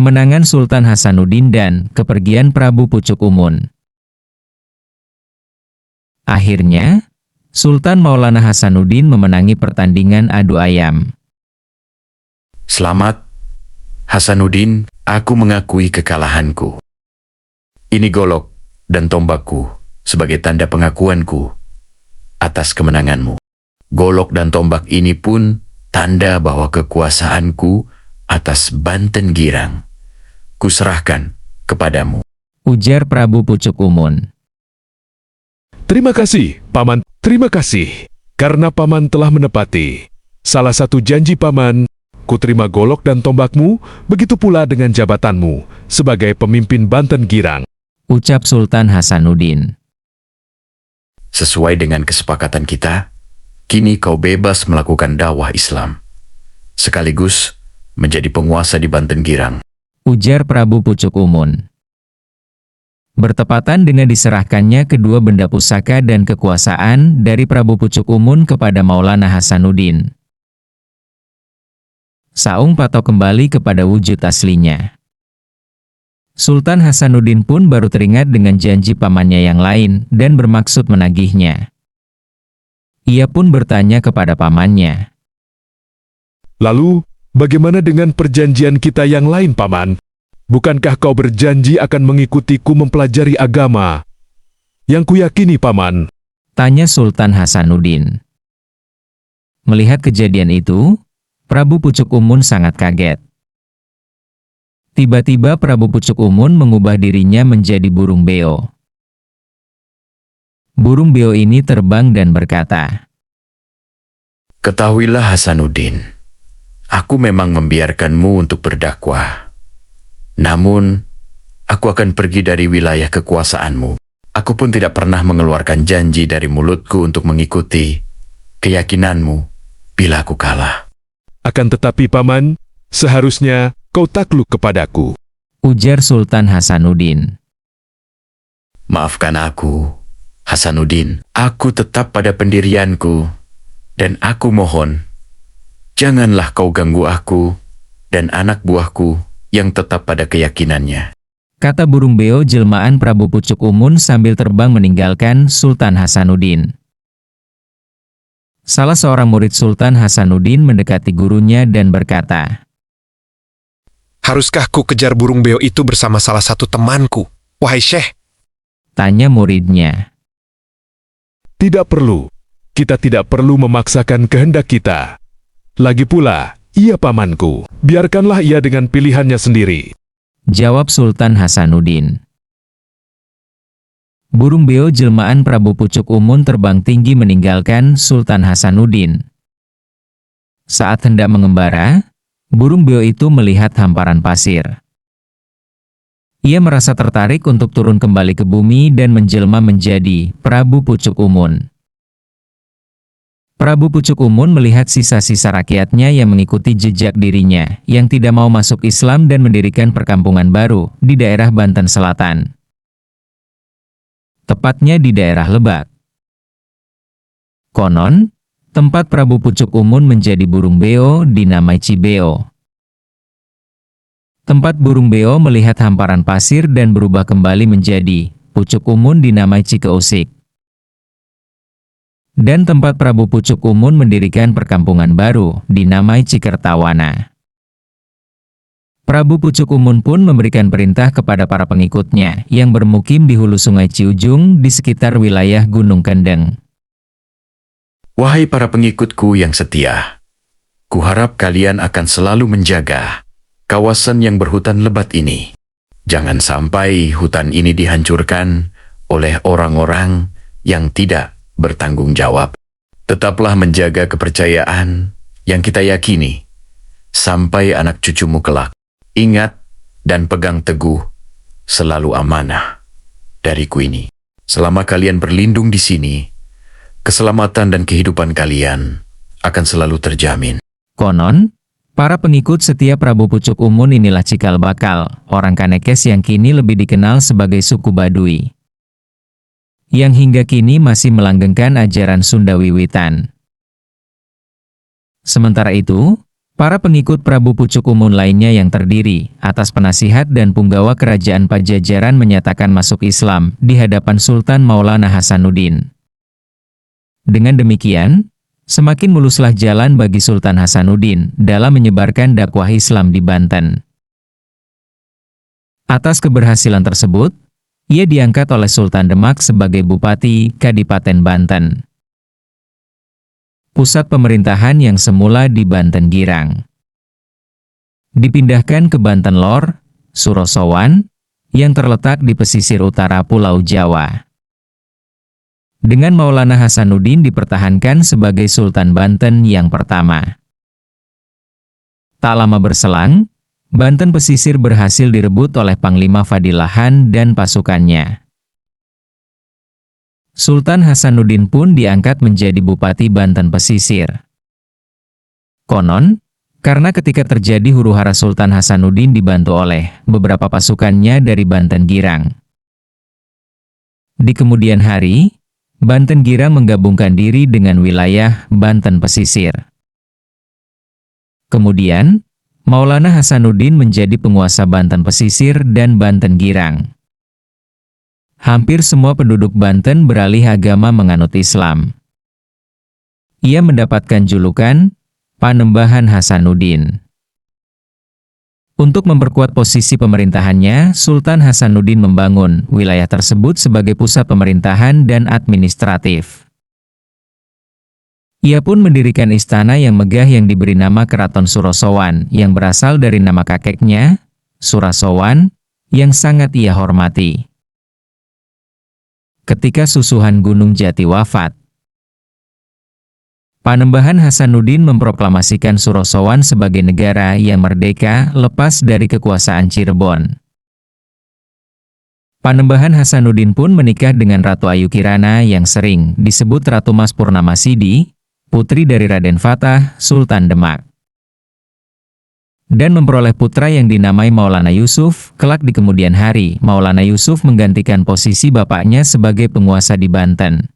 Kemenangan Sultan Hasanuddin dan kepergian Prabu Pucuk Umun. Akhirnya, Sultan Maulana Hasanuddin memenangi pertandingan adu ayam. Selamat, Hasanuddin, aku mengakui kekalahanku. Ini golok dan tombakku sebagai tanda pengakuanku atas kemenanganmu. Golok dan tombak ini pun tanda bahwa kekuasaanku atas Banten Girang kuserahkan kepadamu, ujar Prabu Pucuk Umun. Terima kasih, Paman. Terima kasih, karena Paman telah menepati salah satu janji Paman. Kuterima golok dan tombakmu, begitu pula dengan jabatanmu sebagai pemimpin Banten Girang, ucap Sultan Hasanuddin. Sesuai dengan kesepakatan kita, kini kau bebas melakukan dakwah Islam, sekaligus menjadi penguasa di Banten Girang, ujar Prabu Pucuk Umun. Bertepatan dengan diserahkannya kedua benda pusaka dan kekuasaan dari Prabu Pucuk Umun kepada Maulana Hasanuddin, Saung Patok kembali kepada wujud aslinya. Sultan Hasanuddin pun baru teringat dengan janji pamannya yang lain dan bermaksud menagihnya. Ia pun bertanya kepada pamannya, "Lalu, bagaimana dengan perjanjian kita yang lain, Paman? Bukankah kau berjanji akan mengikutiku mempelajari agama yang kuyakini, Paman?" tanya Sultan Hasanuddin. Melihat kejadian itu, Prabu Pucuk Umun sangat kaget. Tiba-tiba Prabu Pucuk Umun mengubah dirinya menjadi burung beo. Burung beo ini terbang dan berkata, Ketahuilah Hasanuddin, aku memang membiarkanmu untuk berdakwah. Namun, aku akan pergi dari wilayah kekuasaanmu. Aku pun tidak pernah mengeluarkan janji dari mulutku untuk mengikuti keyakinanmu bila aku kalah. Akan tetapi, Paman, seharusnya kau takluk kepadaku, ujar Sultan Hasanuddin. Maafkan aku, Hasanuddin. Aku tetap pada pendirianku, dan aku mohon, janganlah kau ganggu aku dan anak buahku yang tetap pada keyakinannya, kata burung beo jelmaan Prabu Pucuk Umun sambil terbang meninggalkan Sultan Hasanuddin. Salah seorang murid Sultan Hasanuddin mendekati gurunya dan berkata, "Haruskah ku kejar burung beo itu bersama salah satu temanku, wahai Syekh?" tanya muridnya. "Tidak perlu. Kita tidak perlu memaksakan kehendak kita. Lagi pula, ia pamanku. Biarkanlah ia dengan pilihannya sendiri," jawab Sultan Hasanuddin. Burung beo jelmaan Prabu Pucuk Umun terbang tinggi meninggalkan Sultan Hasanuddin. Saat hendak mengembara, burung beo itu melihat hamparan pasir. Ia merasa tertarik untuk turun kembali ke bumi dan menjelma menjadi Prabu Pucuk Umun. Prabu Pucuk Umun melihat sisa-sisa rakyatnya yang mengikuti jejak dirinya, yang tidak mau masuk Islam dan mendirikan perkampungan baru di daerah Banten Selatan. Tepatnya di daerah Lebak. Konon, tempat Prabu Pucuk Umun menjadi burung beo dinamai Cibeo. Tempat burung beo melihat hamparan pasir dan berubah kembali menjadi Pucuk Umun dinamai Cikeusik. Dan tempat Prabu Pucuk Umun mendirikan perkampungan baru dinamai Cikertawana. Prabu Pucuk Umun pun memberikan perintah kepada para pengikutnya yang bermukim di hulu sungai Ciujung di sekitar wilayah Gunung Kendeng. Wahai para pengikutku yang setia, kuharap kalian akan selalu menjaga kawasan yang berhutan lebat ini. Jangan sampai hutan ini dihancurkan oleh orang-orang yang tidak bertanggung jawab. Tetaplah menjaga kepercayaan yang kita yakini sampai anak cucumu kelak. Ingat dan pegang teguh selalu amanah dariku ini. Selama kalian berlindung di sini, keselamatan dan kehidupan kalian akan selalu terjamin. Konon, para pengikut setia Prabu Pucuk Umun inilah cikal bakal orang Kanekes yang kini lebih dikenal sebagai suku Baduy, yang hingga kini masih melanggengkan ajaran Sunda Wiwitan. Sementara itu, Para pengikut Prabu Pucuk Umun lainnya yang terdiri atas penasihat dan punggawa kerajaan Pajajaran menyatakan masuk Islam di hadapan Sultan Maulana Hasanuddin. Dengan demikian, semakin muluslah jalan bagi Sultan Hasanuddin dalam menyebarkan dakwah Islam di Banten. Atas keberhasilan tersebut, ia diangkat oleh Sultan Demak sebagai Bupati Kadipaten Banten. Pusat pemerintahan yang semula di Banten Girang dipindahkan ke Banten Lor, Surosowan, yang terletak di pesisir utara Pulau Jawa. Dengan Maulana Hasanuddin dipertahankan sebagai Sultan Banten yang pertama. Tak lama berselang, Banten pesisir berhasil direbut oleh Panglima Fadilahan dan pasukannya. Sultan Hasanuddin pun diangkat menjadi Bupati Banten Pesisir. Konon, karena ketika terjadi huru-hara Sultan Hasanuddin dibantu oleh beberapa pasukannya dari Banten Girang. Di kemudian hari, Banten Girang menggabungkan diri dengan wilayah Banten Pesisir. Kemudian, Maulana Hasanuddin menjadi penguasa Banten Pesisir dan Banten Girang. Hampir semua penduduk Banten beralih agama menganut Islam. Ia mendapatkan julukan Panembahan Hasanuddin. Untuk memperkuat posisi pemerintahannya, Sultan Hasanuddin membangun wilayah tersebut sebagai pusat pemerintahan dan administratif. Ia pun mendirikan istana yang megah yang diberi nama Keraton Surosowan yang berasal dari nama kakeknya, Surasowan, yang sangat ia hormati. Ketika Susuhan Gunung Jati wafat, Panembahan Hasanuddin memproklamasikan Surosowan sebagai negara yang merdeka lepas dari kekuasaan Cirebon. Panembahan Hasanuddin pun menikah dengan Ratu Ayu Kirana yang sering disebut Ratu Mas Purnamasidi, putri dari Raden Fatah, Sultan Demak. Dan memperoleh putra yang dinamai Maulana Yusuf. Kelak di kemudian hari, Maulana Yusuf menggantikan posisi bapaknya sebagai penguasa di Banten.